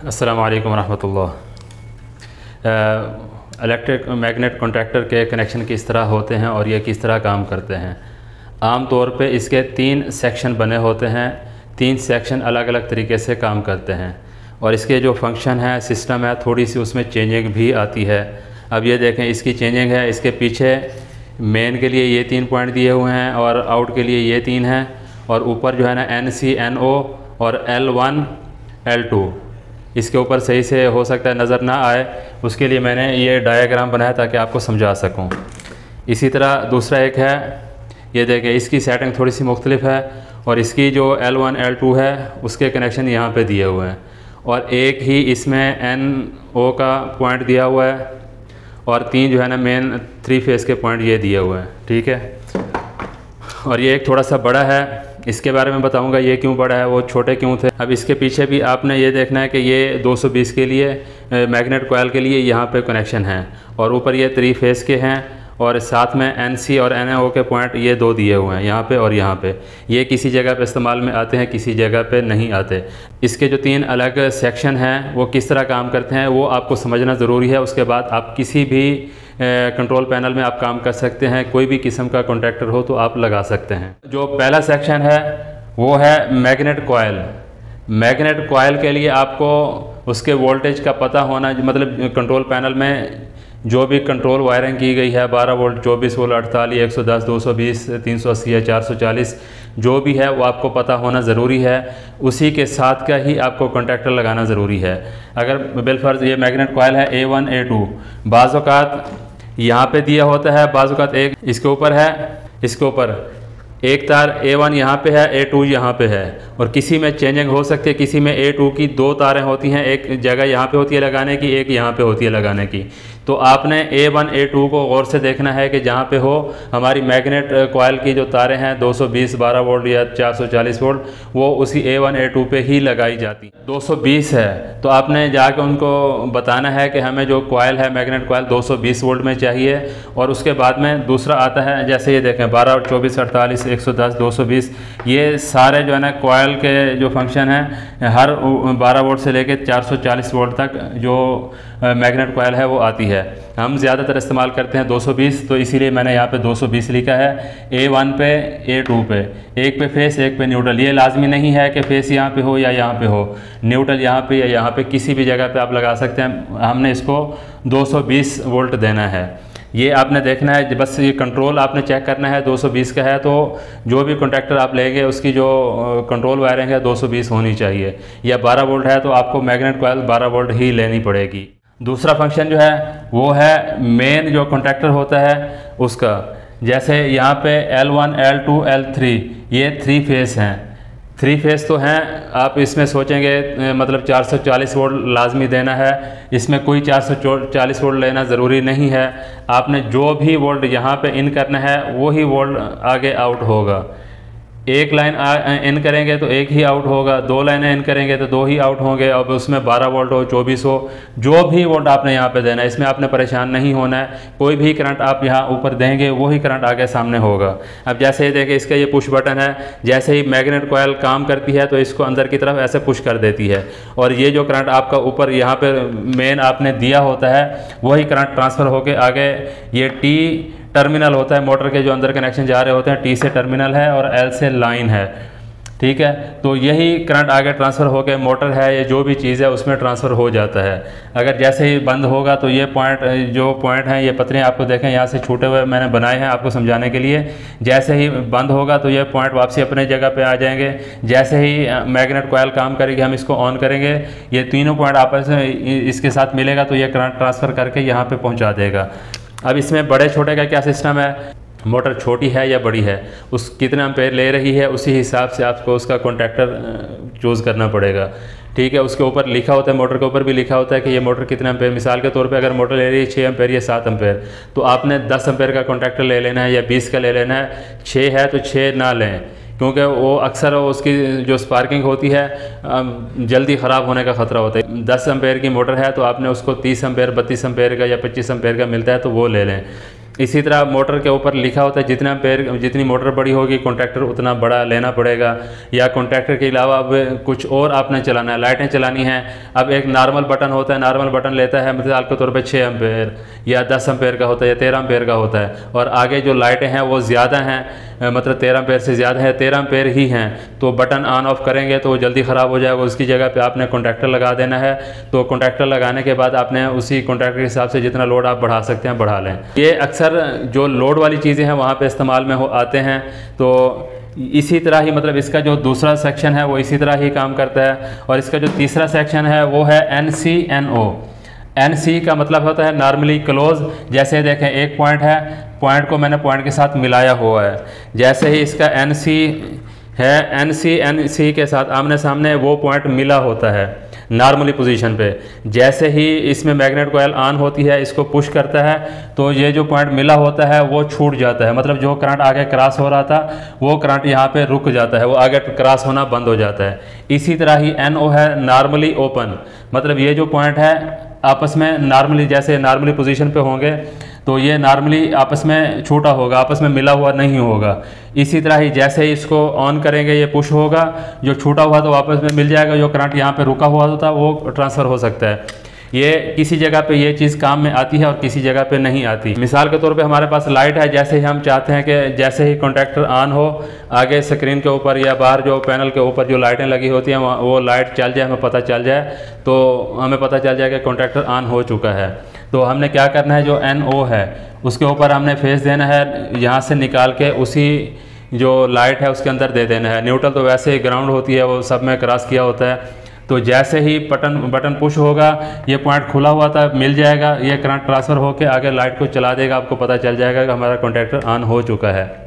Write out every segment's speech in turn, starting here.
अस्सलाम वालेकुम रहमतुल्लाह। इलेक्ट्रिक मैग्नेट कॉन्टैक्टर के कनेक्शन किस तरह होते हैं और ये किस तरह काम करते हैं। आम तौर पे इसके 3 सेक्शन बने होते हैं। 3 सेक्शन अलग अलग तरीके से काम करते हैं और इसके जो फंक्शन है, सिस्टम है, थोड़ी सी उसमें चेंजिंग भी आती है। अब ये देखें, इसकी चेंजिंग है। इसके पीछे मेन के लिए ये 3 पॉइंट दिए हुए हैं और आउट के लिए ये 3 हैं और ऊपर जो है ना NC NO और L1 L2 इसके ऊपर सही से हो सकता है नज़र ना आए, उसके लिए मैंने ये डायग्राम बनाया ताकि आपको समझा सकूं। इसी तरह दूसरा एक है, ये देखें, इसकी सेटिंग थोड़ी सी मुख्तलिफ है और इसकी जो L1 L2 है उसके कनेक्शन यहाँ पे दिए हुए हैं और एक ही इसमें NO का पॉइंट दिया हुआ है और 3 जो है ना मेन 3 फेज़ के पॉइंट ये दिए हुए हैं। ठीक है, और ये एक थोड़ा सा बड़ा है, इसके बारे में बताऊंगा ये क्यों बड़ा है, वो छोटे क्यों थे। अब इसके पीछे भी आपने ये देखना है कि ये 220 के लिए मैग्नेट कॉइल के लिए यहाँ पे कनेक्शन है और ऊपर ये 3 फेज़ के हैं और साथ में NC और NO के पॉइंट ये 2 दिए हुए हैं यहाँ पे और यहाँ पे। ये किसी जगह पे इस्तेमाल में आते हैं, किसी जगह पे नहीं आते। इसके जो 3 अलग सेक्शन हैं वो किस तरह काम करते हैं वो आपको समझना ज़रूरी है। उसके बाद आप किसी भी कंट्रोल पैनल में आप काम कर सकते हैं। कोई भी किस्म का कॉन्टैक्टर हो तो आप लगा सकते हैं। जो पहला सेक्शन है वो है मैग्नेट कॉइल। मैग्नेट कॉइल के लिए आपको उसके वोल्टेज का पता होना, मतलब कंट्रोल पैनल में जो भी कंट्रोल वायरिंग की गई है 12 वोल्ट, 24 वोल्ट, 48, 110, 220, 380 या 440 जो भी है वो आपको पता होना ज़रूरी है। उसी के साथ का ही आपको कॉन्टैक्टर लगाना ज़रूरी है। अगर बिलफर्ज ये मैग्नेट कॉइल है A1 A2, बाज़ औक़ात यहाँ पे दिया होता है, बाज़ औक़ात एक इसके ऊपर है, इसके ऊपर एक तार A1 यहाँ पे है, A2 यहाँ पे है और किसी में चेंजिंग हो सकती है। किसी में A2 की 2 तारें होती हैं, एक जगह यहाँ पे होती है लगाने की, एक यहाँ पे होती है लगाने की। तो आपने A1 A2 को गौर से देखना है कि जहाँ पे हो हमारी मैग्नेट कॉइल की जो तारें हैं 220 12 वोल्ट या 440 वोल्ट, वो उसी A1 A2 पे ही लगाई जाती। 220 है तो आपने जाके उनको बताना है कि हमें जो कॉइल है मैग्नेट कॉइल 220 वोल्ट में चाहिए। और उसके बाद में दूसरा आता है, जैसे ये देखें 12, 24, 48, 110, 220, ये सारे जो है ना कॉइल के जो फंक्शन हैं हर 12 वोल्ट से लेकर 440 वोल्ट तक जो मैग्नेट कॉइल है वो आती है। हम ज़्यादातर इस्तेमाल करते हैं 220, तो इसीलिए मैंने यहाँ पे 220 लिखा है। A1 पे A2 पे, एक पे फेस एक पे न्यूट्रल। ये लाजमी नहीं है कि फेस यहाँ पे हो या यहाँ पे हो, न्यूट्रल यहाँ पे या यहाँ पे, किसी भी जगह पे आप लगा सकते हैं। हमने इसको 220 वोल्ट देना है। ये आपने देखना है, बस ये कंट्रोल आपने चेक करना है 220 का है तो जो भी कॉन्टैक्टर आप लेंगे उसकी जो कंट्रोल वायरिंग है 220 होनी चाहिए। या 12 वोल्ट है तो आपको मैग्नेट कॉइल 12 वोल्ट ही लेनी पड़ेगी। दूसरा फंक्शन जो है वो है मेन जो कॉन्टैक्टर होता है उसका। जैसे यहाँ पे L1 L2 L3 ये 3 फेस हैं। 3 फेस तो हैं, आप इसमें सोचेंगे मतलब 440 वोल्ट लाजमी देना है। इसमें कोई 440 वोल्ट लेना ज़रूरी नहीं है। आपने जो भी वोल्ट यहाँ पे इन करना है वही वोल्ट आगे आउट होगा। एक लाइन इन करेंगे तो एक ही आउट होगा, 2 लाइनें इन करेंगे तो 2 ही आउट होंगे। अब उसमें 12 वोल्ट हो, 24 हो, जो भी वोल्ट आपने यहाँ पे देना है, इसमें आपने परेशान नहीं होना है। कोई भी करंट आप यहाँ ऊपर देंगे वही करंट आगे सामने होगा। अब जैसे ये देखें, इसका ये पुश बटन है, जैसे ही मैग्नेट कॉइल काम करती है तो इसको अंदर की तरफ ऐसे पुश कर देती है और ये जो करंट आपका ऊपर यहाँ पर मेन आपने दिया होता है वही करंट ट्रांसफ़र होकर आगे ये T टर्मिनल होता है, मोटर के जो अंदर कनेक्शन जा रहे होते हैं, T से टर्मिनल है और L से लाइन है। ठीक है, तो यही करंट आगे ट्रांसफ़र होकर मोटर है या जो भी चीज़ है उसमें ट्रांसफ़र हो जाता है। अगर जैसे ही बंद होगा तो ये जो पॉइंट हैं, ये पत्रियाँ आपको देखें यहाँ से छूटे हुए मैंने बनाए हैं आपको समझाने के लिए। जैसे ही बंद होगा तो ये पॉइंट वापसी अपने जगह पे आ जाएंगे। जैसे ही मैग्नेट कॉइल काम करेगी, हम इसको ऑन करेंगे, ये तीनों पॉइंट आपस में इसके साथ मिलेगा तो ये करंट ट्रांसफ़र करके यहाँ पर पहुँचा देगा। अब इसमें बड़े छोटे का क्या सिस्टम है, मोटर छोटी है या बड़ी है, उस कितना एम्पेयर ले रही है उसी हिसाब से आपको उसका कॉन्टैक्टर चूज़ करना पड़ेगा। ठीक है, उसके ऊपर लिखा होता है, मोटर के ऊपर भी लिखा होता है कि ये मोटर कितना एम्पेयर। मिसाल के तौर पे अगर मोटर ले रही है 6 एम्पेयर या 7 एम्पेयर तो आपने 10 एम्पेयर का कॉन्टैक्टर ले लेना है या 20 का ले लेना है। 6 है तो 6 ना लें, क्योंकि वो अक्सर उसकी जो स्पार्किंग होती है जल्दी ख़राब होने का ख़तरा होता है। 10 एम्पेयर की मोटर है तो आपने उसको 30 एम्पेयर 32 एम्पेयर का या 25 एम्पेयर का मिलता है तो वो ले लें। इसी तरह मोटर के ऊपर लिखा होता है जितना एम्पेयर, जितनी मोटर बड़ी होगी कॉन्ट्रैक्टर उतना बड़ा लेना पड़ेगा। या कॉन्ट्रैक्टर के अलावा अब कुछ और आपने चलाना है, लाइटें चलानी हैं, अब एक नॉर्मल बटन होता है, नॉर्मल बटन लेता है मिसाल के तौर पे 6 एम्पेयर या 10 एम्पेयर का होता है या 13 एम्पेयर का होता है, और आगे जो लाइटें हैं वो ज़्यादा हैं, मतलब 13 एम्पेयर से ज़्यादा है, 13 एम्पेयर ही हैं, तो बटन ऑन ऑफ करेंगे तो वो जल्दी ख़राब हो जाएगा। उसकी जगह पे आपने कॉन्ट्रैक्टर लगा देना है। तो कॉन्ट्रैक्टर लगाने के बाद आपने उसी कॉन्ट्रैक्टर के हिसाब से जितना लोड आप बढ़ा सकते हैं बढ़ा लें। ये अक्सर जो लोड वाली चीज़ें हैं वहाँ पे इस्तेमाल में आते हैं। तो इसी तरह ही मतलब इसका जो दूसरा सेक्शन है वो इसी तरह ही काम करता है। और इसका जो तीसरा सेक्शन है वो है NC/NO। NC का मतलब होता है नॉर्मली क्लोज। जैसे देखें एक पॉइंट है, पॉइंट को मैंने पॉइंट के साथ मिलाया हुआ है, जैसे ही इसका NC है, NC के साथ आमने सामने वो पॉइंट मिला होता है नॉर्मली पोजीशन पे। जैसे ही इसमें मैग्नेट कॉइल ऑन होती है, इसको पुश करता है तो ये जो पॉइंट मिला होता है वो छूट जाता है, मतलब जो करंट आगे क्रॉस हो रहा था वो करंट यहाँ पे रुक जाता है, वो आगे क्रॉस होना बंद हो जाता है। इसी तरह ही NO है नॉर्मली ओपन, मतलब ये जो पॉइंट है आपस में नॉर्मली जैसे नॉर्मली पोजीशन पे होंगे तो ये नॉर्मली आपस में छूटा होगा, आपस में मिला हुआ नहीं होगा। इसी तरह ही जैसे ही इसको ऑन करेंगे ये पुश होगा, जो छूटा हुआ तो वापस में मिल जाएगा, जो करंट यहाँ पे रुका हुआ होता वो ट्रांसफ़र हो सकता है। ये किसी जगह पे ये चीज़ काम में आती है और किसी जगह पे नहीं आती। मिसाल के तौर पे हमारे पास लाइट है, जैसे ही हम चाहते हैं कि जैसे ही कॉन्ट्रैक्टर ऑन हो, आगे स्क्रीन के ऊपर या बाहर जो पैनल के ऊपर जो लाइटें लगी होती हैं वो लाइट चल जाए, हमें पता चल जाए, तो हमें पता चल जाए कि कॉन्ट्रैक्टर ऑन हो चुका है। तो हमने क्या करना है, जो NO है उसके ऊपर हमने फेस देना है, यहाँ से निकाल के उसी जो लाइट है उसके अंदर दे देना है। न्यूट्रल तो वैसे ही ग्राउंड होती है, वो सब में क्रॉस किया होता है। तो जैसे ही बटन पुश होगा, ये पॉइंट खुला हुआ था मिल जाएगा, ये करंट ट्रांसफ़र होकर आगे लाइट को चला देगा, आपको पता चल जाएगा कि हमारा कॉन्ट्रैक्टर ऑन हो चुका है।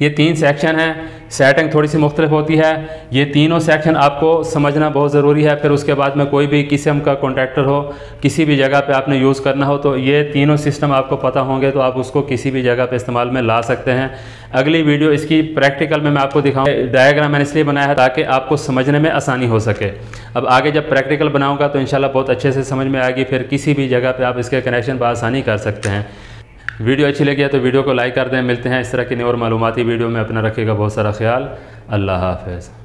ये 3 सेक्शन हैं, सेटिंग थोड़ी सी मुख्तलिफ होती है। ये तीनों सेक्शन आपको समझना बहुत ज़रूरी है। फिर उसके बाद में कोई भी किस्म का कॉन्ट्रैक्टर हो, किसी भी जगह पे आपने यूज़ करना हो, तो ये तीनों सिस्टम आपको पता होंगे तो आप उसको किसी भी जगह पे इस्तेमाल में ला सकते हैं। अगली वीडियो इसकी प्रैक्टिकल में मैं आपको दिखाऊँ। डायग्राम मैंने इसलिए बनाया है ताकि आपको समझने में आसानी हो सके। अब आगे जब प्रैक्टिकल बनाऊँगा तो इंशाल्लाह बहुत अच्छे से समझ में आएगी, फिर किसी भी जगह पर आप इसके कनेक्शन बआसानी कर सकते हैं। वीडियो अच्छी लगी है तो वीडियो को लाइक कर दें। मिलते हैं इस तरह की नई और मालूमाती वीडियो में। अपना रखिएगा बहुत सारा ख्याल। अल्लाह हाफ़िज़।